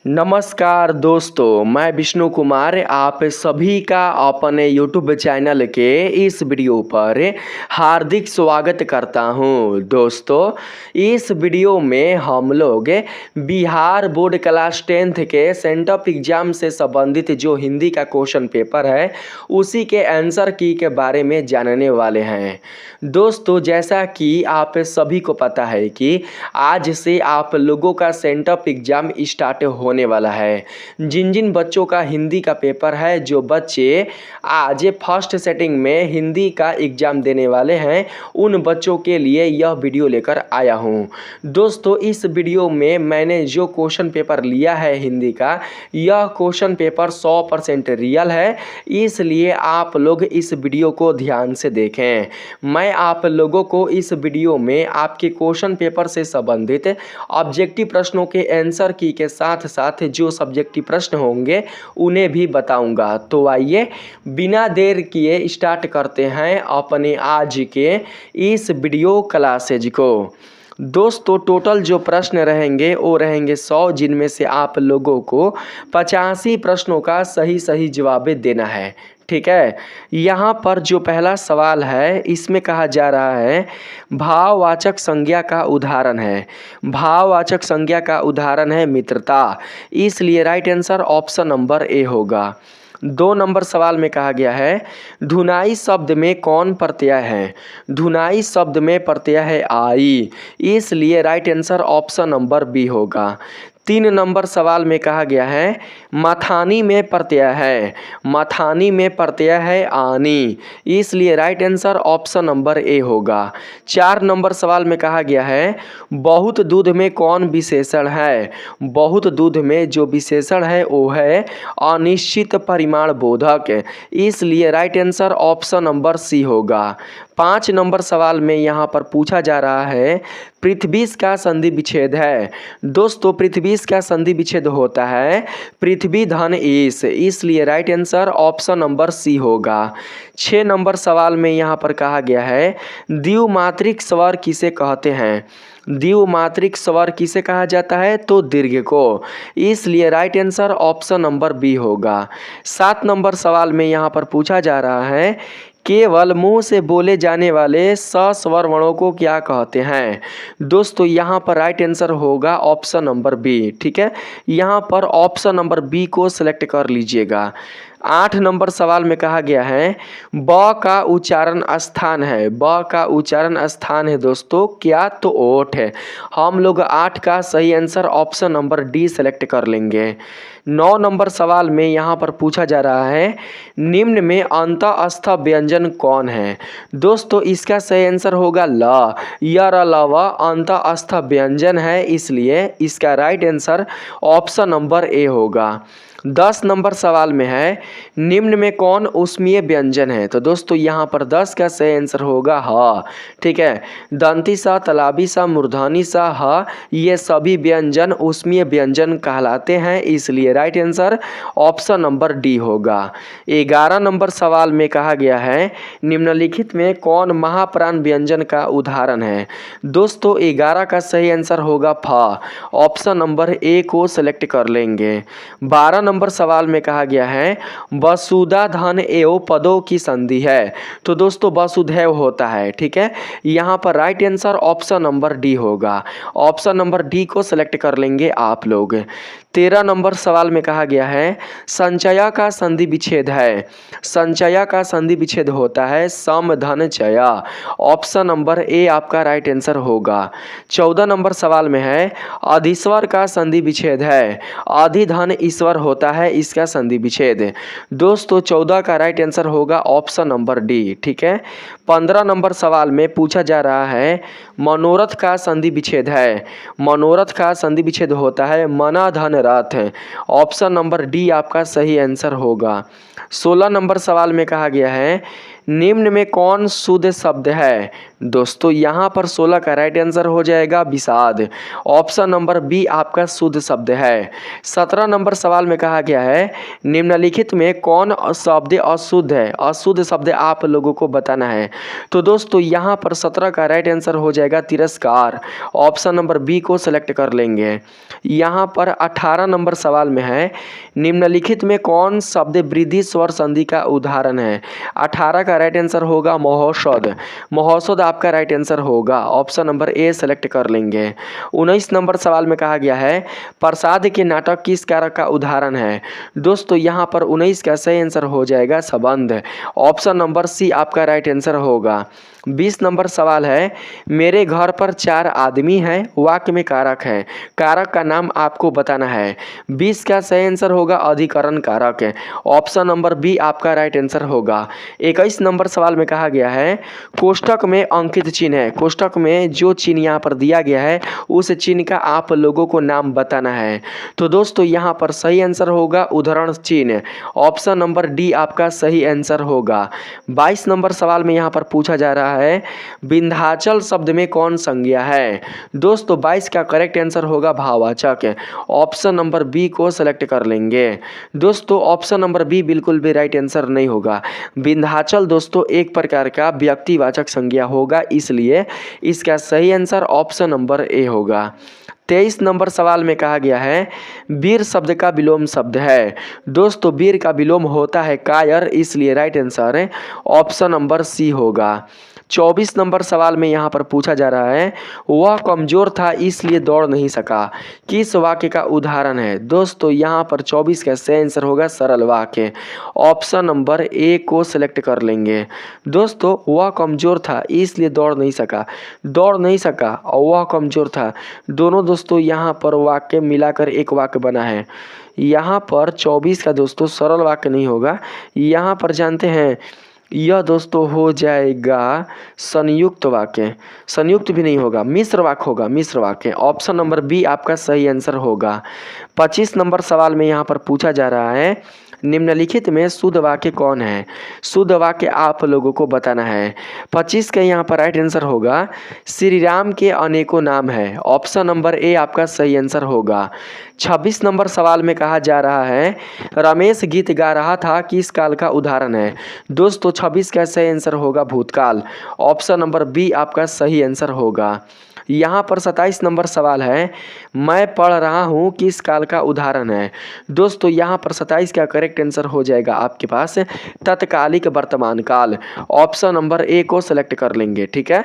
नमस्कार दोस्तों, मैं विष्णु कुमार आप सभी का अपने YouTube चैनल के इस वीडियो पर हार्दिक स्वागत करता हूं। दोस्तों, इस वीडियो में हम लोग बिहार बोर्ड क्लास 10th के सेंटअप एग्ज़ाम से संबंधित जो हिंदी का क्वेश्चन पेपर है उसी के आंसर की के बारे में जानने वाले हैं। दोस्तों, जैसा कि आप सभी को पता है कि आज से आप लोगों का सेंटअप एग्ज़ाम स्टार्ट होने वाला है। जिन जिन बच्चों का हिंदी का पेपर है, जो बच्चे आज फर्स्ट सेटिंग में हिंदी का एग्ज़ाम देने वाले हैं, उन बच्चों के लिए यह वीडियो लेकर आया हूँ। दोस्तों, इस वीडियो में मैंने जो क्वेश्चन पेपर लिया है हिंदी का, यह क्वेश्चन पेपर 100% रियल है, इसलिए आप लोग इस वीडियो को ध्यान से देखें। मैं आप लोगों को इस वीडियो में आपके क्वेश्चन पेपर से संबंधित ऑब्जेक्टिव प्रश्नों के आंसर की के साथ साथ जो सब्जेक्टिव प्रश्न होंगे उन्हें भी बताऊंगा। तो आइए बिना देर किए स्टार्ट करते हैं अपने आज के इस वीडियो क्लासेज को। दोस्तों, टोटल जो प्रश्न रहेंगे वो रहेंगे 100, जिनमें से आप लोगों को 85 प्रश्नों का सही जवाब देना है। ठीक है, यहाँ पर जो पहला सवाल है इसमें कहा जा रहा है भाववाचक संज्ञा का उदाहरण है। भाववाचक संज्ञा का उदाहरण है मित्रता, इसलिए right answer option number A होगा। 2 नंबर सवाल में कहा गया है धुनाई शब्द में कौन प्रत्यय है। धुनाई शब्द में प्रत्यय है आई, इसलिए right answer option number B होगा। 3 नंबर सवाल में कहा गया है मथानी में प्रत्यय है। मथानी में प्रत्यय है आनी, इसलिए right answer option number A होगा। 4 नंबर सवाल में कहा गया है बहुत दूध में कौन विशेषण है। बहुत दूध में जो विशेषण है वो है अनिश्चित परिमाण बोधक, इसलिए right answer option number C होगा। 5 नंबर सवाल में यहाँ पर पूछा जा रहा है पृथ्वी का संधि विच्छेद है। दोस्तों, पृथ्वी का संधि विच्छेद होता है पृथ्वी धन ईश, इसलिए right answer option number C होगा। 6 नंबर सवाल में यहाँ पर कहा गया है द्विमात्रिक स्वर किसे कहते हैं। द्विमात्रिक स्वर किसे कहा जाता है, तो दीर्घ को, इसलिए right answer option number B होगा। 7 नंबर सवाल में यहाँ पर पूछा जा रहा है केवल मुंह से बोले जाने वाले सस्वर वर्णों को क्या कहते हैं। दोस्तों, यहाँ पर राइट आंसर होगा ऑप्शन नंबर बी। ठीक है, यहाँ पर ऑप्शन नंबर बी को सिलेक्ट कर लीजिएगा। 8 नंबर सवाल में कहा गया है ब का उच्चारण स्थान है। ब का उच्चारण स्थान है दोस्तों क्या, तो ओठ है। हम लोग 8 का सही answer option number D select कर लेंगे। 9 नंबर सवाल में यहाँ पर पूछा जा रहा है निम्न में अंतःस्थ व्यंजन कौन है। दोस्तों, इसका सही आंसर होगा ल। य र ल व अंतःस्थ व्यंजन है, इसलिए इसका right answer option number A होगा। 10 नंबर सवाल में है निम्न में कौन ऊष्मीय व्यंजन है। तो दोस्तों, यहाँ पर 10 का सही आंसर होगा ह। ठीक है, दंती सा, तलाबी सा, मूर्धनी सा, ह, ये सभी व्यंजन ऊष्मीय व्यंजन कहलाते हैं, इसलिए right answer option number D होगा। 11 नंबर सवाल में कहा गया है निम्नलिखित में कौन महाप्राण व्यंजन का उदाहरण है। दोस्तों, 11 का सही आंसर होगा फ। ऑप्शन नंबर ए को सिलेक्ट कर लेंगे। 12 नंबर सवाल में कहा गया है वसुधा धन एवं पदों की संधि है। तो दोस्तों, वसुधैव होता है। ठीक है, यहाँ पर right answer option number D होगा। ऑप्शन नंबर डी को सिलेक्ट कर लेंगे आप लोग। 13 नंबर सवाल में कहा गया है संचय का संधि विच्छेद है। संचय का संधि विच्छेद होता है सम धन चया, ऑप्शन नंबर ए आपका राइट आंसर होगा। 14 नंबर सवाल में है अधिस्वर का संधि विच्छेद है। अधि धन ईश्वर होता है इसका संधि विच्छेद। दोस्तों, 14 का राइट आंसर होगा ऑप्शन नंबर डी। ठीक है, 15 नंबर सवाल में पूछा जा रहा है मनोरथ का संधि विच्छेद है। मनोरथ का संधि विच्छेद होता है मना धन रथ, ऑप्शन नंबर डी आपका सही आंसर होगा। 16 नंबर सवाल में कहा गया है निम्न में कौन शुद्ध शब्द है? दोस्तों यहाँ पर 16 का राइट आंसर हो जाएगा विषाद। ऑप्शन नंबर बी आपका शुद्ध शब्द है। 17 नंबर सवाल में कहा गया है निम्नलिखित में कौन शब्द अशुद्ध है? अशुद्ध शब्द आप लोगों को बताना है। तो दोस्तों यहाँ पर 17 का राइट आंसर हो जाएगा तिरस्कार। ऑप्शन नंबर बी को सिलेक्ट कर लेंगे। यहाँ पर 18 नंबर सवाल में है निम्नलिखित में कौन शब्द वृद्धि स्वर संधि का उदाहरण है? 18 का राइट आंसर होगा महोषध। महोषध आपका राइट आंसर होगा। ऑप्शन नंबर ए सेलेक्ट कर लेंगे। 19 नंबर सवाल में कहा गया है प्रसाद के नाटक किस कारक का उदाहरण है? दोस्तों यहाँ पर 19 का सही आंसर हो जाएगा संबंध। ऑप्शन नंबर सी आपका राइट आंसर होगा। 20 नंबर सवाल है मेरे घर पर 4 आदमी हैं, वाक्य में कारक है। कारक का नाम आपको बताना है। 20 का सही आंसर होगा अधिकरण कारक। ऑप्शन नंबर बी आपका राइट आंसर होगा। 21 नंबर सवाल में कहा गया है कोष्ठक में अंकित चिन्ह है। कोष्ठक में जो चिन्ह यहाँ पर दिया गया है उस चिन्ह का आप लोगों को नाम बताना है। तो दोस्तों यहाँ पर सही आंसर होगा उद्धरण चिन्ह। ऑप्शन नंबर डी आपका सही आंसर होगा। 22 नंबर सवाल में यहाँ पर पूछा जा रहा है विंध्याचल शब्द में कौन संज्ञा है? दोस्तों 22 का करेक्ट आंसर होगा भाववाचक। ऑप्शन नंबर बी को सेलेक्ट कर लेंगे। दोस्तों ऑप्शन नंबर बी बिल्कुल भी राइट आंसर नहीं होगा। विंध्याचल दोस्तों एक प्रकार का व्यक्तिवाचक संज्ञा होगा, इसलिए इसका सही आंसर ऑप्शन नंबर ए होगा। 23 नंबर सवाल में कहा गया है वीर शब्द का विलोम शब्द है। दोस्तों वीर का विलोम होता है कायर, इसलिए right answer option number C होगा। 24 नंबर सवाल में यहाँ पर पूछा जा रहा है वह कमजोर था इसलिए दौड़ नहीं सका, किस वाक्य का उदाहरण है? दोस्तों यहाँ पर 24 का सही आंसर होगा सरल वाक्य। ऑप्शन नंबर ए को सिलेक्ट कर लेंगे। दोस्तों वह कमजोर था इसलिए दौड़ नहीं सका, दौड़ नहीं सका और वह कमजोर था, दोनों दोस्तों यहाँ पर वाक्य मिलाकर एक वाक्य बना है। यहाँ पर 24 का दोस्तों सरल वाक्य नहीं होगा, यहाँ पर जानते हैं यह दोस्तों हो जाएगा संयुक्त वाक्य। संयुक्त भी नहीं होगा, मिश्र वाक्य होगा, मिश्र वाक्य। ऑप्शन नंबर बी आपका सही आंसर होगा। 25 नंबर सवाल में यहाँ पर पूछा जा रहा है निम्नलिखित में शुद्ध वाक्य कौन है? शुद्ध वाक्य आप लोगों को बताना है। 25 का यहाँ पर राइट आंसर होगा श्री राम के अनेकों नाम है। ऑप्शन नंबर ए आपका सही आंसर होगा। 26 नंबर सवाल में कहा जा रहा है रमेश गीत गा रहा था किस काल का उदाहरण है? दोस्तों 26 का सही आंसर होगा भूतकाल। ऑप्शन नंबर बी आपका सही आंसर होगा। यहाँ पर 27 नंबर सवाल है मैं पढ़ रहा हूँ किस काल का उदाहरण है? दोस्तों यहाँ पर 27 का करेक्ट आंसर हो जाएगा आपके पास तत्कालिक वर्तमान काल। ऑप्शन नंबर ए को सेलेक्ट कर लेंगे, ठीक है।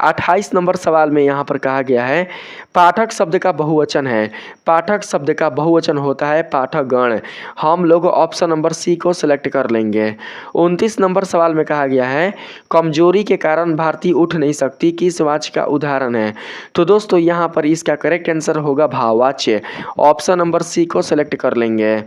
28 नंबर सवाल में यहाँ पर कहा गया है पाठक शब्द का बहुवचन है। पाठक शब्द का बहुवचन होता है पाठकगण। हम लोग ऑप्शन नंबर सी को सिलेक्ट कर लेंगे। 29 नंबर सवाल में कहा गया है कमजोरी के कारण भारती उठ नहीं सकती, किस वाक्य का उदाहरण है? तो दोस्तों यहाँ पर इसका करेक्ट आंसर होगा भाववाच्य। ऑप्शन नंबर सी को सिलेक्ट कर लेंगे।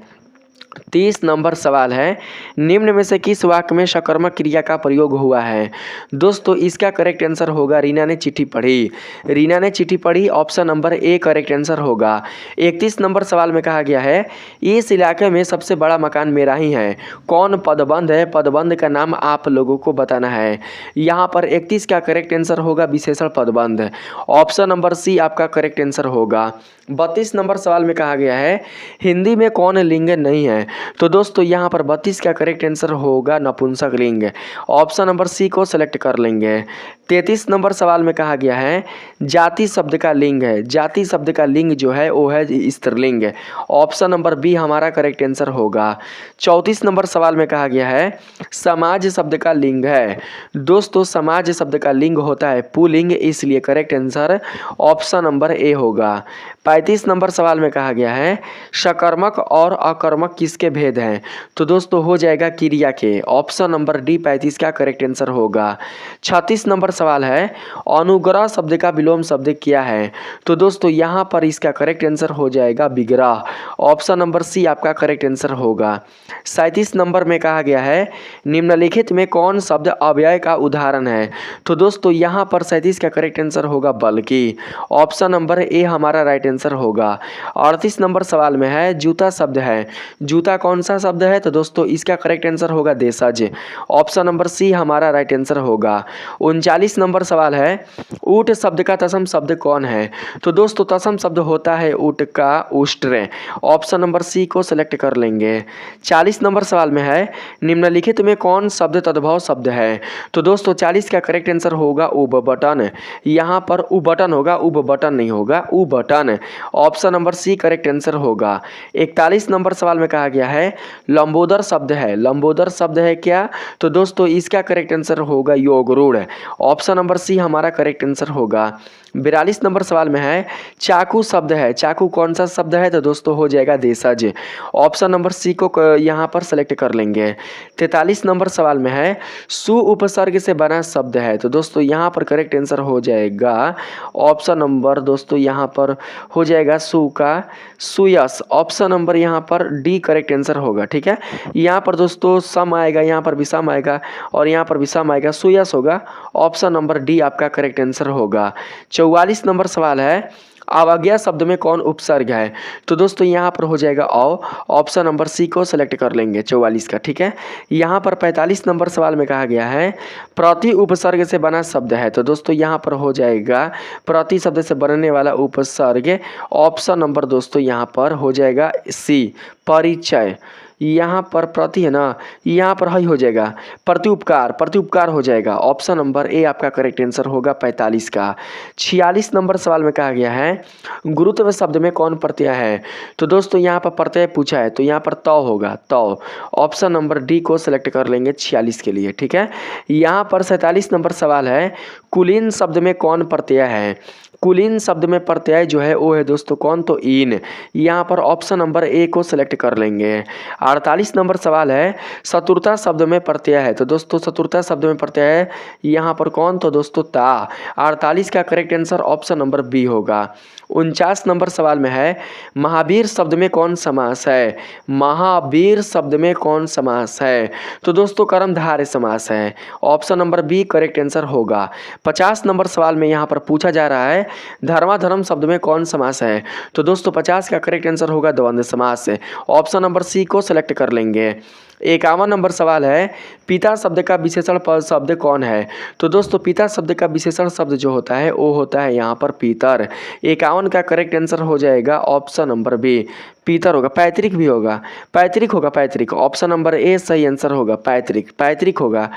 30 नंबर सवाल है निम्न में से किस वाक्य में सकर्मक क्रिया का प्रयोग हुआ है? दोस्तों इसका करेक्ट आंसर होगा रीना ने चिट्ठी पढ़ी। रीना ने चिट्ठी पढ़ी, option number A correct answer होगा। 31 नंबर सवाल में कहा गया है इस इलाके में सबसे बड़ा मकान मेरा ही है। कौन पदबंध है? पदबंध का नाम आप लोगों को बताना है। यहाँ पर 31 का करेक्ट आंसर होगा विशेषण पदबंध। ऑप्शन नंबर सी आपका करेक्ट आंसर होगा। 32 नंबर सवाल में कहा गया है हिंदी में कौन लिंग नहीं है? तो दोस्तों यहाँ पर 32 का करेक्ट आंसर होगा नपुंसक लिंग। ऑप्शन नंबर सी को सेलेक्ट कर लेंगे। 33 नंबर सवाल में कहा गया है जाति शब्द का लिंग है। जाति शब्द का लिंग जो है वो है स्त्रीलिंग। ऑप्शन नंबर बी हमारा करेक्ट आंसर होगा। 34 नंबर सवाल में कहा गया है समाज शब्द का लिंग है। दोस्तों समाज शब्द का लिंग होता है पुल्लिंग, इसलिए correct answer option number A होगा। 35 नंबर सवाल में कहा गया है सकर्मक और अकर्मक किसके भेद हैं? तो दोस्तों हो जाएगा क्रिया के। ऑप्शन नंबर डी 35 का करेक्ट आंसर होगा। 36 नंबर सवाल है अनुग्रह शब्द का विलोम शब्द क्या है? तो दोस्तों यहाँ पर इसका करेक्ट आंसर हो जाएगा विग्रह। ऑप्शन नंबर सी आपका करेक्ट आंसर होगा। 37 नंबर में कहा गया है निम्नलिखित में कौन शब्द अव्यय का उदाहरण है। तो दोस्तों यहाँ पर 37 का करेक्ट आंसर होगा बल्कि, ऑप्शन नंबर ए हमारा राइट आंसर होगा। 38 नंबर सवाल में है जूता शब्द है, जूता कौन सा शब्द है। तो दोस्तों इसका करेक्ट आंसर होगा देशज, ऑप्शन नंबर सी हमारा राइट आंसर होगा। 39 नंबर सवाल है ऊँट शब्द का तत्सम शब्द कौन है। तो दोस्तों तत्सम शब्द होता है ऊँट का उष्ट्र, ऑप्शन नंबर सी को सिलेक्ट कर लेंगे। 40 नंबर सवाल में है निम्नलिखित में कौन शब्द तद्भव शब्द है। तो दोस्तों 40 का करेक्ट आंसर होगा उब बटन, यहाँ पर उ बटन होगा, उब बटन नहीं होगा, उ button, option number C correct answer होगा। 41 नंबर सवाल में कहा गया है लंबोदर शब्द है, लंबोदर शब्द है क्या। तो दोस्तों इसका करेक्ट आंसर होगा योगरूढ़, ऑप्शन नंबर सी हमारा करेक्ट आंसर होगा। 42 नंबर सवाल में है चाकू शब्द है, चाकू कौन सा शब्द है। तो दोस्तों हो जाएगा देशज, ऑप्शन नंबर सी को यहाँ पर सेलेक्ट कर लेंगे। 43 नंबर सवाल में है सु उपसर्ग से बना शब्द है। तो दोस्तों यहाँ पर करेक्ट आंसर हो जाएगा ऑप्शन नंबर दोस्तों यहाँ पर हो जाएगा सु का सुयस, ऑप्शन नंबर यहाँ पर डी करेक्ट आंसर होगा। ठीक है, यहाँ पर दोस्तों सम आएगा, यहाँ पर भी सम आएगा और यहाँ पर भी सम आएगा, सुयस होगा, ऑप्शन नंबर डी आपका करेक्ट आंसर होगा। 44 नंबर सवाल है अवज्ञा शब्द में कौन उपसर्ग है। तो दोस्तों यहाँ पर हो जाएगा ऑप्शन नंबर सी को सेलेक्ट कर लेंगे 44 का। ठीक है, यहाँ पर 45 नंबर सवाल में कहा गया है प्रति उपसर्ग से बना शब्द है। तो दोस्तों यहाँ पर हो जाएगा प्रति शब्द से बनने वाला उपसर्ग, ऑप्शन नंबर दोस्तों यहाँ पर हो जाएगा सी परिचय, यहाँ पर प्रति है ना, यहाँ पर हई हो जाएगा प्रत्युपकार, प्रत्युपकार हो जाएगा, ऑप्शन नंबर ए आपका करेक्ट आंसर होगा 45 का। 46 नंबर सवाल में कहा गया है गुरुत्व शब्द में कौन प्रत्यय है। तो दोस्तों यहाँ पर प्रत्यय पूछा है तो यहाँ पर तौ होगा, तौ, ऑप्शन नंबर डी को सिलेक्ट कर लेंगे 46 के लिए। ठीक है, यहाँ पर 47 नंबर सवाल है कुलीन शब्द में कौन प्रत्यय है। कुलीन शब्द में प्रत्यय जो है वो है दोस्तों कौन, तो इन, यहाँ पर ऑप्शन नंबर ए को सिलेक्ट कर लेंगे। 48 नंबर सवाल है चतुरता शब्द में प्रत्यय है। तो दोस्तों चतुरता शब्द में प्रत्यय है यहाँ पर कौन, तो दोस्तों ता, 48 का correct answer option number B होगा। 49 नंबर सवाल में है महावीर शब्द में कौन समास है, महावीर शब्द में कौन समास है। तो दोस्तों कर्मधारय समास है, option number B correct answer होगा। 50 नंबर सवाल में यहाँ पर पूछा जा रहा है धर्माधर्म शब्द में कौन समास है। तो दोस्तों 50 का करेक्ट आंसर होगा द्वंद्व समास, ऑप्शन नंबर सी को सेलेक्ट कर लेंगे। 51 नंबर सवाल है पिता शब्द का विशेषण पद शब्द कौन है। तो दोस्तों पिता शब्द का विशेषण शब्द जो होता है वो होता है यहाँ पर पीतर, 51 का करेक्ट आंसर हो जाएगा ऑप्शन नंबर बी पीतर होगा, पैतृक भी होगा, पैतृक होगा, पैतृक, ऑप्शन नंबर ए सही आंसर होगा, पैतृक, पैतृक होगा।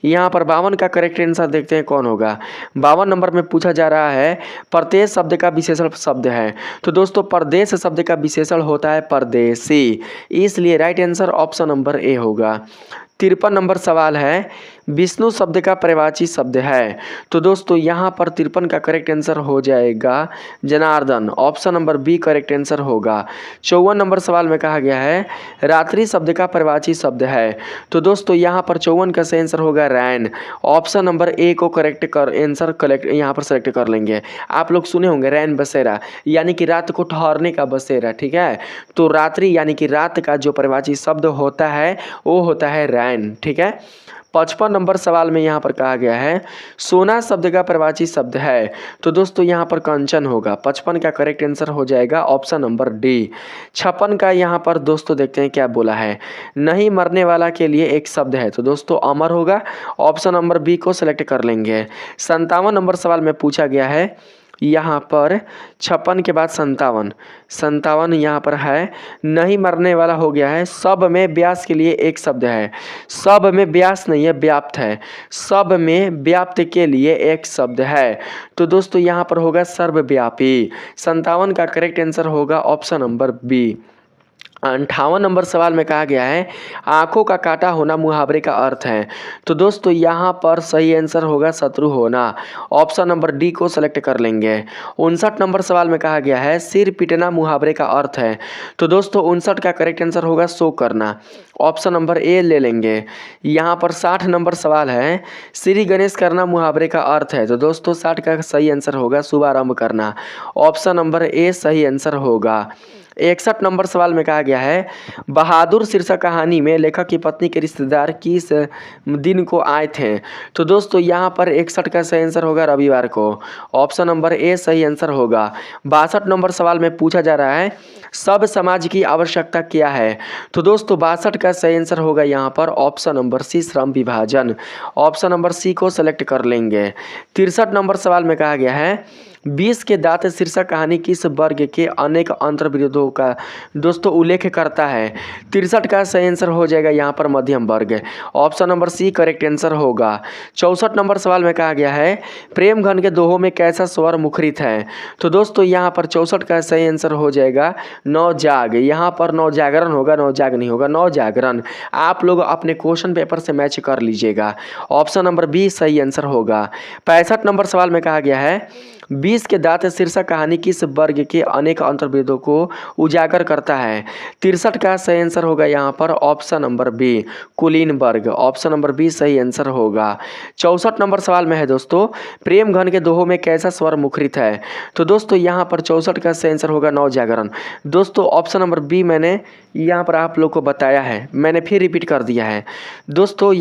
यहाँ पर 52 का करेक्ट आंसर देखते हैं कौन होगा। 52 नंबर में पूछा जा रहा है प्रदेश शब्द का विशेषण शब्द है। तो दोस्तों प्रदेश शब्द का विशेषण होता है परदेशी, इसलिए right answer option number A होगा। 53 नंबर सवाल है विष्णु शब्द का पर्यायवाची शब्द है। तो दोस्तों यहाँ पर 53 का करेक्ट आंसर हो जाएगा Janardan, option number B correct answer होगा। 54 नंबर सवाल में कहा गया है रात्रि शब्द का पर्यायवाची शब्द है। तो दोस्तों यहाँ पर 54 का सही आंसर होगा रैन, ऑप्शन नंबर ए को करेक्ट कर आंसर कलेक्ट यहाँ पर सेलेक्ट कर लेंगे। आप लोग सुने होंगे रैन बसेरा, यानी कि रात को ठहरने का बसेरा। ठीक है, तो रात्रि यानी कि रात का जो पर्यायवाची शब्द होता है वो होता है रैन। ठीक है, 55 नंबर सवाल में यहाँ पर कहा गया है सोना शब्द का पर्यायवाची शब्द है। तो दोस्तों यहाँ पर कंचन होगा, 55 का करेक्ट आंसर हो जाएगा ऑप्शन नंबर डी। 56 का यहाँ पर दोस्तों देखते हैं क्या बोला है नहीं मरने वाला के लिए एक शब्द है। तो दोस्तों अमर होगा, ऑप्शन नंबर बी को सिलेक्ट कर लेंगे। 57 नंबर सवाल में पूछा गया है यहाँ पर 56 के बाद 57 यहाँ पर है नहीं मरने वाला हो गया है सब में व्यास के लिए एक शब्द है, सब में व्यास नहीं है व्याप्त है, सब में व्याप्त के लिए एक शब्द है। तो दोस्तों यहाँ पर होगा सर्वव्यापी, 57 का करेक्ट आंसर होगा ऑप्शन नंबर बी। 58 नंबर सवाल में कहा गया है आंखों का काटा होना मुहावरे का अर्थ है। तो दोस्तों यहाँ पर सही आंसर होगा शत्रु होना, ऑप्शन नंबर डी को सेलेक्ट कर लेंगे। 59 नंबर सवाल में कहा गया है सिर पीटना मुहावरे का अर्थ है। तो दोस्तों 59 का करेक्ट आंसर होगा शो करना, ऑप्शन नंबर ए ले लेंगे। यहाँ पर 60 नंबर सवाल है श्री गणेश करना मुहावरे का अर्थ है। तो दोस्तों 60 का सही आंसर होगा शुभारंभ करना, ऑप्शन नंबर ए सही आंसर होगा। 61 नंबर सवाल में कहा गया है बहादुर शीर्षक कहानी में लेखक की पत्नी के रिश्तेदार किस दिन को आए थे। तो दोस्तों यहाँ पर 61 का सही आंसर होगा रविवार को। ऑप्शन नंबर ए सही आंसर होगा। 62 नंबर सवाल में पूछा जा रहा है सब समाज की आवश्यकता क्या है। तो दोस्तों 62 का सही आंसर होगा यहाँ पर ऑप्शन नंबर सी श्रम विभाजन। ऑप्शन नंबर सी को सेलेक्ट कर लेंगे। 63 नंबर सवाल में कहा गया है 20 के दांत शीर्षक कहानी किस वर्ग के अनेक अंतर्विरोधों का दोस्तों उल्लेख करता है। 63 का सही आंसर हो जाएगा यहाँ पर मध्यम वर्ग। Option number C correct answer होगा। 64 नंबर सवाल में कहा गया है प्रेम घन के दोहों में कैसा स्वर मुखरित है। तो दोस्तों यहाँ पर 64 का सही आंसर हो जाएगा नवजाग। यहाँ पर नवजागरण होगा, नवजाग नहीं होगा, नवजागरण। आप लोग अपने क्वेश्चन पेपर से मैच कर लीजिएगा। ऑप्शन नंबर बी सही आंसर होगा। 65 नंबर सवाल में कहा गया है 20 के दांत शीर्षक कहानी किस वर्ग के अनेक अंतर्भेदों को उजागर करता है। 63 का सही आंसर होगा यहाँ पर ऑप्शन नंबर बी कुलीन वर्ग। ऑप्शन नंबर बी सही आंसर होगा। 64 नंबर सवाल में है दोस्तों प्रेम घन के दोहों में कैसा स्वर मुखरित है। तो दोस्तों यहाँ पर 64 का सही आंसर होगा नवजागरण। दोस्तों ऑप्शन नंबर बी मैंने यहाँ पर आप लोग को बताया है, मैंने फिर रिपीट कर दिया है। दोस्तों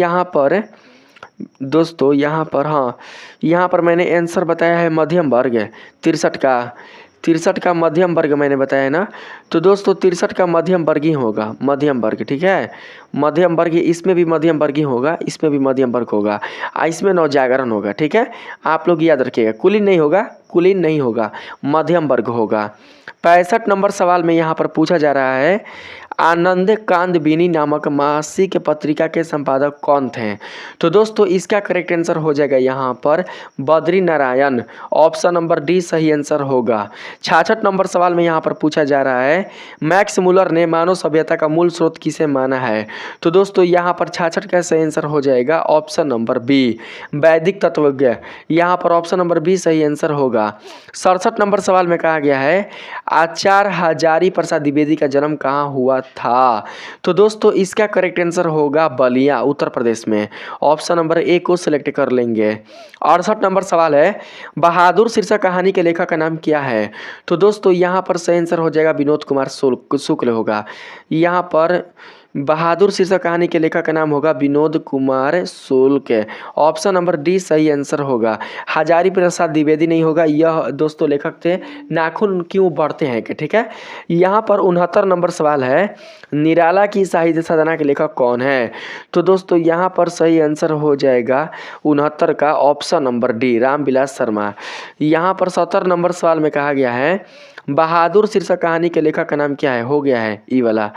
यहाँ पर हाँ, यहाँ पर मैंने आंसर बताया है मध्यम वर्ग। 63 का मध्यम वर्ग मैंने बताया ना। तो दोस्तों 63 का मध्यम वर्ग ही होगा, मध्यम वर्ग। ठीक है, मध्यम वर्ग। इसमें भी मध्यम वर्ग ही होगा, इसमें भी मध्यम वर्ग होगा, इसमें नवजागरण होगा। ठीक है, आप लोग याद रखिएगा, कुलीन नहीं होगा, कुलीन नहीं होगा, मध्यम वर्ग होगा। 65 नंबर सवाल में यहाँ पर पूछा जा रहा है आनंद कांदबिनी नामक मासिक पत्रिका के संपादक कौन थे। तो दोस्तों इसका करेक्ट आंसर हो जाएगा यहाँ पर Badri Narayan. Option number D सही आंसर होगा। 66 नंबर सवाल में यहाँ पर पूछा जा रहा है मैक्स मुलर ने मानव सभ्यता का मूल स्रोत किसे माना है। तो दोस्तों यहाँ पर 66 का सही आंसर हो जाएगा ऑप्शन नंबर बी वैदिक तत्वज्ञ। यहाँ पर ऑप्शन नंबर बी सही आंसर होगा। 67 नंबर सवाल में कहा गया है आचार्य हजारी प्रसाद द्विवेदी का जन्म कहाँ हुआ था। तो दोस्तों इसका करेक्ट आंसर होगा बलिया, उत्तर प्रदेश में। ऑप्शन नंबर ए को सिलेक्ट कर लेंगे। 68 नंबर सवाल है बहादुर शीर्षक कहानी के लेखक का नाम क्या है। तो दोस्तों यहाँ पर सही आंसर हो जाएगा विनोद कुमार शुक्ल होगा। यहाँ पर बहादुर शीर्षक कहानी के लेखक का नाम होगा Vinod Kumar Shukla. Option number D सही आंसर होगा। हजारी प्रसाद द्विवेदी नहीं होगा, यह दोस्तों लेखक थे नाखून क्यों बढ़ते हैं के। ठीक है, यहाँ पर 69 नंबर सवाल है निराला की साहित्य साधना के लेखक कौन है। तो दोस्तों यहाँ पर सही आंसर हो जाएगा 69 का option number D Ramvilas Sharma. यहाँ पर 70 नंबर सवाल में कहा गया है बहादुर शीर्षक कहानी के लेखक का नाम क्या है। हो गया है ई वाला,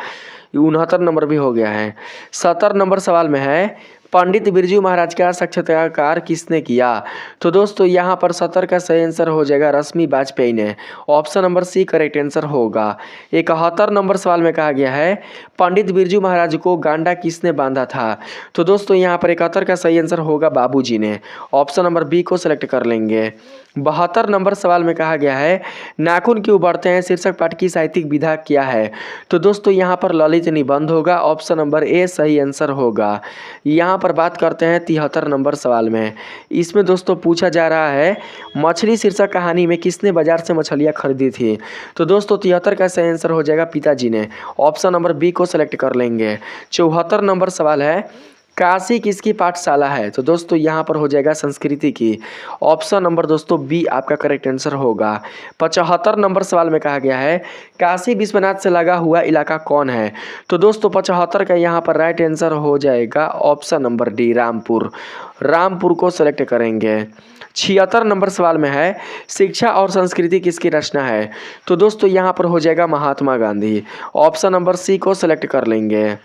69 नंबर भी हो गया है। 70 नंबर सवाल में है पंडित बिरजू महाराज का साक्षात्कार किसने किया। तो दोस्तों यहाँ पर 70 का सही आंसर हो जाएगा रश्मि वाजपेयी ने। Option number C correct answer होगा। 71 नंबर सवाल में कहा गया है पंडित बिरजू महाराज को गांडा किसने बांधा था। तो दोस्तों यहाँ पर 71 का सही आंसर होगा बाबूजी ने। ऑप्शन नंबर बी को सिलेक्ट कर लेंगे। 72 नंबर सवाल में कहा गया है नाखून क्यों बढ़ते हैं शीर्षक पाठ की साहित्यिक विधा क्या है। तो दोस्तों यहाँ पर ललित निबंध होगा। ऑप्शन नंबर ए सही आंसर होगा। यहाँ पर बात करते हैं 73 नंबर सवाल में। इसमें दोस्तों पूछा जा रहा है मछली शीर्षक कहानी में किसने बाजार से मछलियाँ खरीदी थी। तो दोस्तों 73 का सही आंसर हो जाएगा पिताजी ने। ऑप्शन नंबर बी को सिलेक्ट कर लेंगे। 74 नंबर सवाल है काशी किसकी पाठशाला है। तो दोस्तों यहाँ पर हो जाएगा संस्कृति की। ऑप्शन नंबर दोस्तों बी आपका करेक्ट आंसर होगा। 75 नंबर सवाल में कहा गया है काशी विश्वनाथ से लगा हुआ इलाका कौन है। तो दोस्तों 75 का यहाँ पर राइट आंसर हो जाएगा option number D Rampur. Rampur को सिलेक्ट करेंगे। 76 नंबर सवाल में है शिक्षा और संस्कृति किसकी रचना है। तो दोस्तों यहाँ पर हो जाएगा महात्मा गांधी। ऑप्शन नंबर सी को सिलेक्ट कर लेंगे।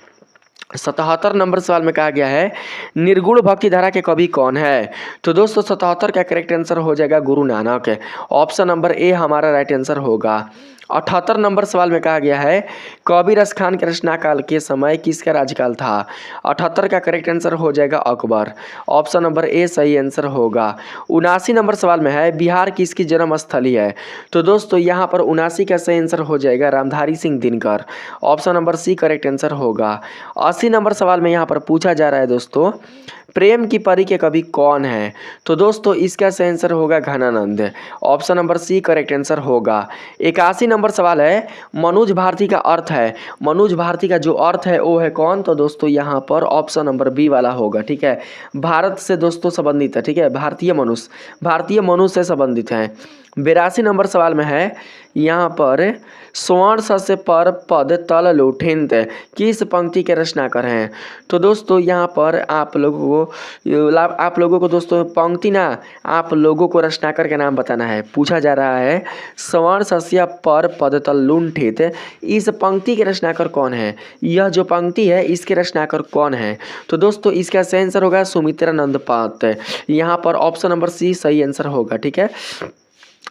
77 नंबर सवाल में कहा गया है निर्गुण भक्ति धारा के कवि कौन है। तो दोस्तों 77 का करेक्ट आंसर हो जाएगा Guru Nanak. Option number A हमारा राइट आंसर होगा। 78 नंबर सवाल में कहा गया है कबीर रस खान के रचना काल के समय किसका राज्यकाल था। 78 का करेक्ट आंसर हो जाएगा अकबर। ऑप्शन नंबर ए सही आंसर होगा। 79 नंबर सवाल में है बिहार किसकी जन्म स्थली है। तो दोस्तों यहाँ पर 79 का सही आंसर हो जाएगा Ramdhari Singh Dinkar. Option number C correct answer होगा। 80 नंबर सवाल में यहाँ पर पूछा जा रहा है दोस्तों प्रेम की परी के कवि कौन है। तो दोस्तों इसका सही आंसर होगा Ghananand. Option number C correct answer होगा। 81 नंबर नंबर सवाल है, मनोज भारती का अर्थ है, मनोज भारती का जो अर्थ है वो है कौन? तो दोस्तों यहाँ पर ऑप्शन नंबर बी वाला होगा। ठीक है, भारत से दोस्तों संबंधित है। ठीक है, भारतीय मनुष्य से संबंधित है। 82 नंबर सवाल में है यहाँ पर, स्वर्ण सस्य पर पद तल लुठिंत किस पंक्ति के रचनाकर हैं? तो दोस्तों यहाँ पर आप लोगों को दोस्तों पंक्ति ना, आप लोगों को रचनाकर के नाम बताना है। पूछा जा रहा है स्वर्ण सस्य पर पद तल लुठित, इस पंक्ति के रचनाकर कौन है? यह जो पंक्ति है इसके रचनाकर कौन है? तो दोस्तों इसका सही आंसर होगा सुमित्रानंद पात्र। यहाँ पर ऑप्शन नंबर सी सही आंसर होगा। ठीक है,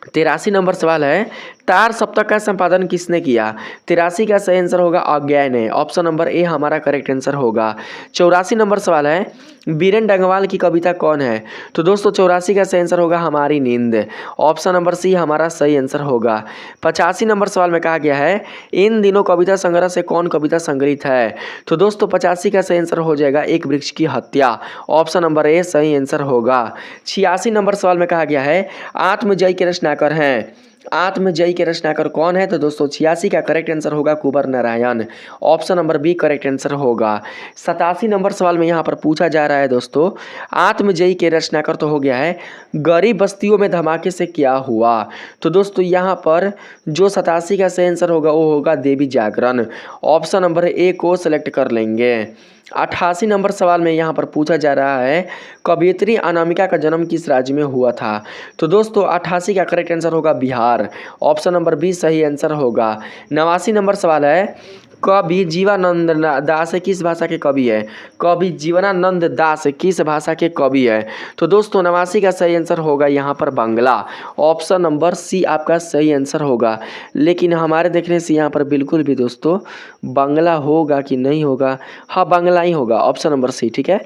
83 नंबर सवाल है, तार सप्तक का संपादन किसने किया? 83 का सही आंसर होगा अज्ञाय ने। ऑप्शन नंबर ए हमारा करेक्ट आंसर होगा। 84 नंबर सवाल है, बीरेन डंगवाल की कविता कौन है? तो दोस्तों 84 का सही आंसर होगा हमारी नींद। ऑप्शन नंबर सी हमारा सही आंसर होगा। 85 नंबर सवाल में कहा गया है, इन दिनों कविता संग्रह से कौन कविता संग्रहित है? तो दोस्तों 85 का सही आंसर हो जाएगा एक वृक्ष की हत्या। ऑप्शन नंबर ए सही आंसर होगा। 86 नंबर सवाल में कहा गया है, आत्मजयी के रचनाकर हैं, आत्मजयी के रचनाकर कौन है? तो दोस्तों 86 का करेक्ट आंसर होगा Kunwar Narayan. Option number B correct answer होगा। 87 नंबर सवाल में यहाँ पर पूछा जा रहा है दोस्तों, आत्मजयी के रचनाकर तो हो गया है, गरीब बस्तियों में धमाके से क्या हुआ? तो दोस्तों यहाँ पर जो 87 का सही आंसर होगा वो होगा देवी जागरण। ऑप्शन नंबर ए को सिलेक्ट कर लेंगे। 88 नंबर सवाल में यहाँ पर पूछा जा रहा है, कवयित्री अनामिका का जन्म किस राज्य में हुआ था? तो दोस्तों 88 का करेक्ट आंसर होगा बिहार। ऑप्शन नंबर बी सही आंसर होगा। 89 नंबर सवाल है, कवि जीवानंद दास किस भाषा के कवि है? कवि जीवनानंद दास किस भाषा के कवि है? तो दोस्तों 89 का सही आंसर होगा यहाँ पर बांग्ला। ऑप्शन नंबर सी आपका सही आंसर होगा। लेकिन हमारे देखने से यहाँ पर बिल्कुल भी दोस्तों बांग्ला होगा कि नहीं होगा? हाँ बांग्ला ही होगा। Option number C. ठीक है,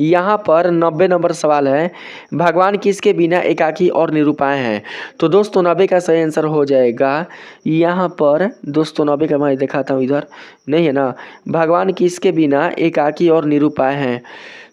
यहाँ पर 90 नंबर सवाल है, भगवान किसके बिना एकाकी और निरूपाय हैं? तो दोस्तों 90 का सही आंसर हो जाएगा यहाँ पर दोस्तों 90 का मैं दिखाता हूँ, इधर नहीं है ना, भगवान किसके बिना एकाकी और निरूपाय हैं?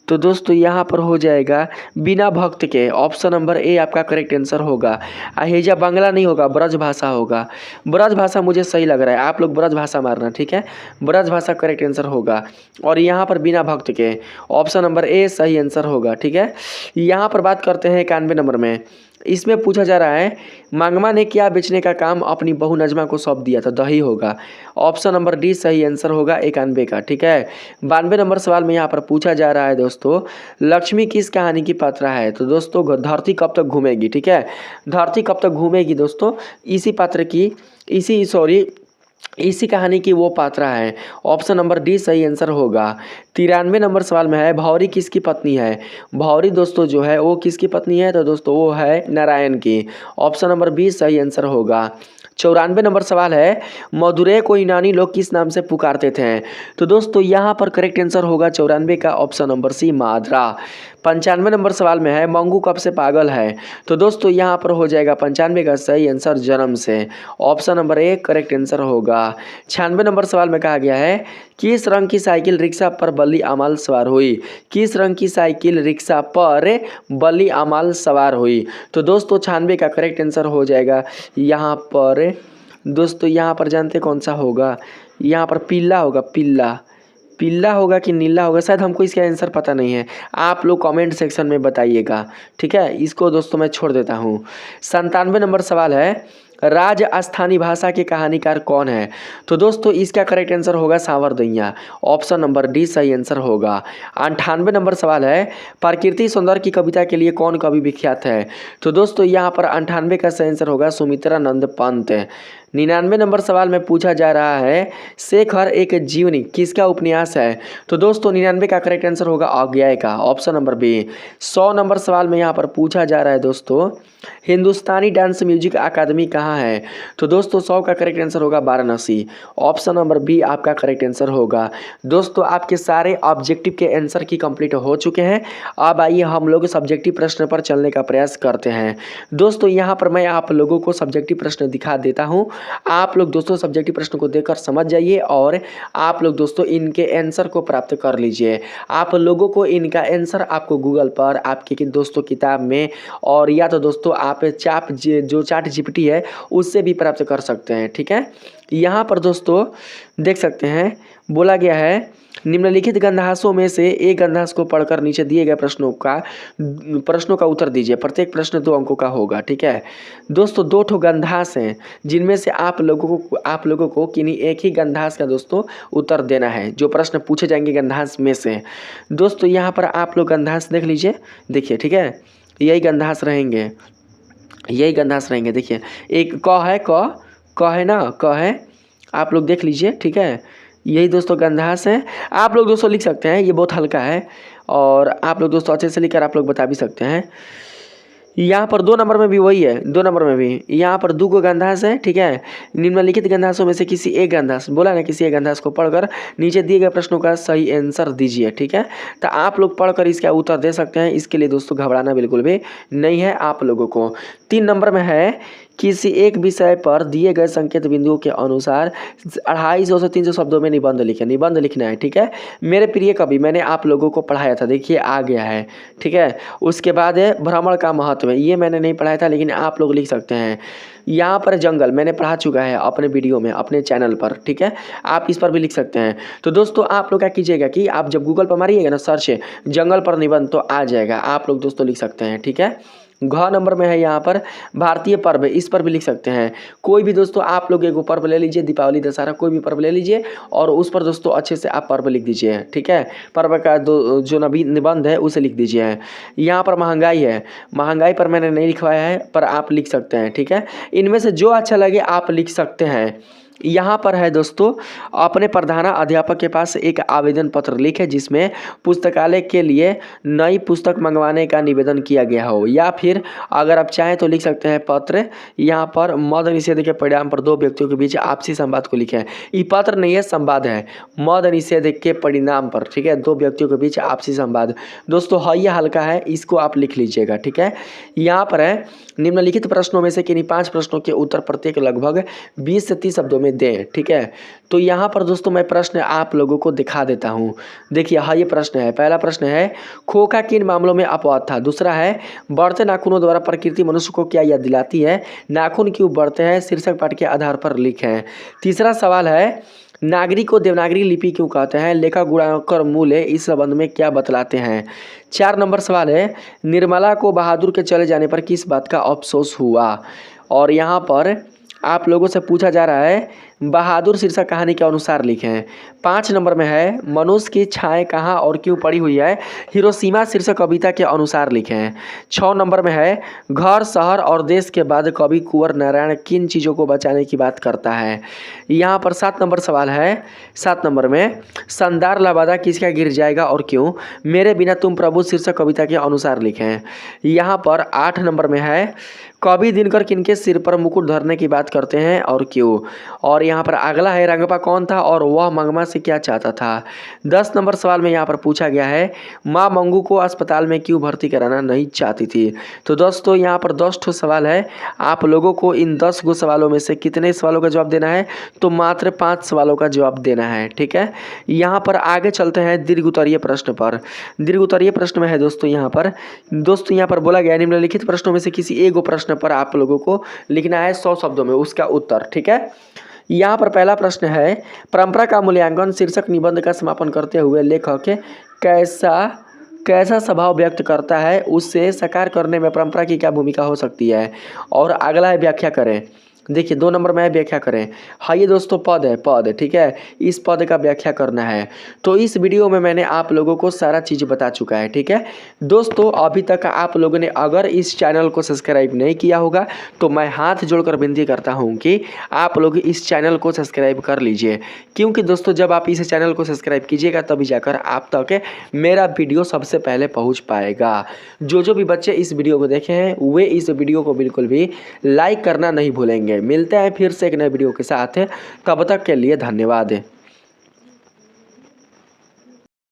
तो दोस्तों यहाँ पर हो जाएगा बिना भक्त के। ऑप्शन नंबर ए आपका करेक्ट आंसर होगा। अहेजा बांग्ला नहीं होगा, ब्रज भाषा होगा। ब्रज भाषा मुझे सही लग रहा है, आप लोग ब्रज भाषा मारना। ठीक है, ब्रज भाषा करेक्ट आंसर होगा। और यहाँ पर बिना भक्त के, ऑप्शन नंबर ए सही आंसर होगा। ठीक है, यहाँ पर बात करते हैं 91 नंबर में। इसमें पूछा जा रहा है, मांगमा ने क्या बेचने का काम अपनी बहू नजमा को सौंप दिया था? दही होगा। ऑप्शन नंबर डी सही आंसर होगा 91 का। ठीक है, 92 नंबर सवाल में यहाँ पर पूछा जा रहा है दोस्तों, लक्ष्मी किस कहानी की पात्रा है? तो दोस्तों धरती कब तक घूमेगी? ठीक है, धरती कब तक घूमेगी दोस्तों, इसी कहानी की वो पात्रा है। ऑप्शन नंबर डी सही आंसर होगा। 93 नंबर सवाल में है, भौरी किसकी पत्नी है? भौरी दोस्तों जो है वो किसकी पत्नी है? तो दोस्तों वो है नारायण की। ऑप्शन नंबर बी सही आंसर होगा। 94 नंबर सवाल है, मदुरै को यूनानी लोग किस नाम से पुकारते थे? तो दोस्तों यहाँ पर करेक्ट आंसर होगा 94 का ऑप्शन नंबर सी माद्रा। 95 नंबर सवाल में है, मंगू कब से पागल है? तो दोस्तों यहाँ पर हो जाएगा 95 का सही आंसर जन्म से। Option number A correct answer होगा। 96 नंबर सवाल में कहा गया है, किस रंग की साइकिल रिक्शा पर बल्ली अमाल सवार हुई? किस रंग की साइकिल रिक्शा पर बल्ली अमाल सवार हुई? तो दोस्तों 96 का करेक्ट आंसर हो जाएगा यहाँ पर दोस्तों, यहाँ पर जानते कौन सा होगा? यहाँ पर पीला होगा, पीला होगा कि नीला होगा, शायद हमको इसका आंसर पता नहीं है। आप लोग कमेंट सेक्शन में बताइएगा। ठीक है, इसको दोस्तों मैं छोड़ देता हूँ। 97 नंबर सवाल है, राजस्थानी भाषा के कहानीकार कौन है? तो दोस्तों इसका करेक्ट आंसर होगा सांवरदैया। ऑप्शन नंबर डी सही आंसर होगा। 98 नंबर सवाल है, प्रकृति सौंदर्य की कविता के लिए कौन कवि विख्यात है? तो दोस्तों यहाँ पर 98 का सही आंसर होगा सुमित्रानंद पंत। 99 नंबर सवाल में पूछा जा रहा है, शेखर एक जीवनी किसका उपन्यास है? तो दोस्तों 99 का करेक्ट आंसर होगा अज्ञाय का। Option number B. 100 नंबर सवाल में यहाँ पर पूछा जा रहा है दोस्तों, हिंदुस्तानी डांस म्यूजिक अकादमी कहाँ है? तो दोस्तों 100 का करेक्ट आंसर होगा वाराणसी। ऑप्शन नंबर बी आपका करेक्ट आंसर होगा। दोस्तों आपके सारे ऑब्जेक्टिव के आंसर की कंप्लीट हो चुके हैं। अब आइए हम लोग सब्जेक्टिव प्रश्न पर चलने का प्रयास करते हैं। दोस्तों यहाँ पर मैं आप लोगों को सब्जेक्टिव प्रश्न दिखा देता हूँ, आप लोग दोस्तों सब्जेक्टिव प्रश्न को देखकर समझ जाइए और आप लोग दोस्तों इनके आंसर को प्राप्त कर लीजिए। आप लोगों को इनका आंसर आपको गूगल पर आपके दोस्तों किताब में और या तो दोस्तों आप जो चैट जीपीटी है उससे भी प्राप्त कर सकते हैं। ठीक है, यहाँ पर दोस्तों देख सकते हैं बोला गया है निम्नलिखित गंधहासों में से एक गंधहास को पढ़कर नीचे दिए गए प्रश्नों का उत्तर दीजिए। प्रत्येक प्रश्न 2 अंकों का होगा। ठीक है दोस्तों, 2 ठो गंधहास हैं जिनमें से आप लोगों को किन्हीं एक ही गंधहास का दोस्तों उत्तर देना है। जो प्रश्न पूछे जाएंगे गंधहास में से दोस्तों यहाँ पर आप लोग गंधहास देख लीजिए। देखिए ठीक है, यही गंधहास रहेंगे, देखिए एक क है ना, क है, आप लोग देख लीजिए। ठीक है, यही दोस्तों गंधहास है। आप लोग दोस्तों लिख सकते हैं, ये बहुत हल्का है और आप लोग दोस्तों अच्छे से लिखकर आप लोग बता भी सकते हैं। यहाँ पर 2 नंबर में भी वही है, 2 नंबर में भी यहाँ पर 2 गंधहास है। ठीक है, निम्नलिखित गंधहासों में से किसी एक गंधहास, बोला ना किसी एक गंधहास को पढ़कर नीचे दिए गए प्रश्नों का सही आंसर दीजिए। ठीक है, तो आप लोग पढ़कर इसका उत्तर दे सकते हैं। इसके लिए दोस्तों घबराना बिल्कुल भी नहीं है आप लोगों को। 3 नंबर में है किसी एक विषय पर दिए गए संकेत बिंदुओं के अनुसार 250 से 300 शब्दों में निबंध लिखें। निबंध लिखना है। ठीक है, मेरे प्रिय कवि मैंने आप लोगों को पढ़ाया था, देखिए आ गया है। ठीक है, उसके बाद है भ्रमण का महत्व, ये मैंने नहीं पढ़ाया था लेकिन आप लोग लिख सकते हैं। यहाँ पर जंगल मैंने पढ़ा चुका है अपने वीडियो में, अपने चैनल पर। ठीक है, आप इस पर भी लिख सकते हैं। तो दोस्तों आप लोग क्या कीजिएगा कि आप जब गूगल पर मारिएगा ना सर्च जंगल पर निबंध तो आ जाएगा, आप लोग दोस्तों लिख सकते हैं। ठीक है, घ नंबर में है यहाँ पर भारतीय पर्व, इस पर भी लिख सकते हैं। कोई भी दोस्तों आप लोग एक पर्व ले लीजिए, दीपावली दशहरा कोई भी पर्व ले लीजिए और उस पर दोस्तों अच्छे से आप पर्व लिख दीजिए। ठीक है, पर्व का जो नबी निबंध है उसे लिख दीजिए। यहाँ पर महंगाई है, महंगाई पर मैंने नहीं लिखवाया है पर आप लिख सकते हैं। ठीक है, इनमें से जो अच्छा लगे आप लिख सकते हैं। यहाँ पर है दोस्तों अपने प्रधान अध्यापक के पास एक आवेदन पत्र लिखे जिसमें पुस्तकालय के लिए नई पुस्तक मंगवाने का निवेदन किया गया हो, या फिर अगर आप चाहें तो लिख सकते हैं पत्र। यहाँ पर मद निषेध के परिणाम पर 2 व्यक्तियों के बीच आपसी संवाद को लिखें। ये पत्र नहीं है, संवाद है, मद निषेध के परिणाम पर। ठीक है, 2 व्यक्तियों के बीच आपसी संवाद दोस्तों है, ये हल्का है, इसको आप लिख लीजिएगा। ठीक है, यहाँ पर है निम्नलिखित प्रश्नों में से किन्हीं 5 प्रश्नों के उत्तर प्रत्येक लगभग 20 से 30 शब्दों में दें। ठीक है, तो यहाँ पर दोस्तों मैं प्रश्न आप लोगों को दिखा देता हूँ। देखिए हाँ, ये प्रश्न है। पहला प्रश्न है खोखा किन मामलों में अपवाद था। दूसरा है बढ़ते नाखूनों द्वारा प्रकृति मनुष्य को क्या याद दिलाती है, नाखून क्यों बढ़ते हैं, शीर्षक पाठ के आधार पर लिखें। तीसरा सवाल है नागरी को देवनागरी लिपि क्यों कहते हैं, लेखक गुणाकर मूल्य इस संबंध में क्या बतलाते हैं। 4 नंबर सवाल है निर्मला को बहादुर के चले जाने पर किस बात का अफसोस हुआ, और यहाँ पर आप लोगों से पूछा जा रहा है बहादुर शीर्षक कहानी के अनुसार लिखें। 5 नंबर में है मनुष्य की छाएं कहाँ और क्यों पड़ी हुई है, हिरोशिमा शीर्षक कविता के अनुसार लिखें। 6 नंबर में है घर शहर और देश के बाद कवि कुंवर नारायण किन चीज़ों को बचाने की बात करता है। यहाँ पर 7 नंबर सवाल है, 7 नंबर में शानदार लबादा किसका गिर जाएगा और क्यों, मेरे बिना तुम प्रभु शीर्षक कविता के अनुसार लिखें। यहाँ पर 8 नंबर में है कवि दिनकर किनके सिर पर मुकुट धरने की बात करते हैं और क्यों। और यहाँ पर अगला है रंगपा कौन था और वह मंगमा से क्या चाहता था। 10 नंबर सवाल में यहाँ पर पूछा गया है माँ मंगू को अस्पताल में क्यों भर्ती कराना नहीं चाहती थी। तो दोस्तों यहाँ पर 10 ठो सवाल है, आप लोगों को इन 10 गो सवालों में से कितने सवालों का जवाब देना है, तो मात्र 5 सवालों का जवाब देना है। ठीक है, यहाँ पर आगे चलते हैं दीर्घ उत्तरीय प्रश्न पर। दीर्घ उत्तरीय प्रश्न में है दोस्तों यहाँ पर बोला गया निम्नलिखित प्रश्नों में से किसी एक प्रश्न पर आप लोगों को लिखना है 100 शब्दों में उसका उत्तर। ठीक है, यहाँ पर पहला प्रश्न है परंपरा का मूल्यांकन शीर्षक निबंध का समापन करते हुए लेखक कैसा स्वभाव व्यक्त करता है, उससे साकार करने में परंपरा की क्या भूमिका हो सकती है। और अगला है व्याख्या करें। देखिए 2 नंबर में है व्याख्या करें। हाँ ये दोस्तों पद है, पद। ठीक है, इस पद का व्याख्या करना है। तो इस वीडियो में मैंने आप लोगों को सारा चीज़ बता चुका है। ठीक है दोस्तों, अभी तक आप लोगों ने अगर इस चैनल को सब्सक्राइब नहीं किया होगा तो मैं हाथ जोड़कर विनती करता हूँ कि आप लोग इस चैनल को सब्सक्राइब कर लीजिए, क्योंकि दोस्तों जब आप इस चैनल को सब्सक्राइब कीजिएगा तभी जाकर आप तक मेरा वीडियो सबसे पहले पहुँच पाएगा। जो भी बच्चे इस वीडियो को देखे हैं वे इस वीडियो को बिल्कुल भी लाइक करना नहीं भूलेंगे। मिलते हैं फिर से एक नए वीडियो के साथ, तब तक के लिए धन्यवाद।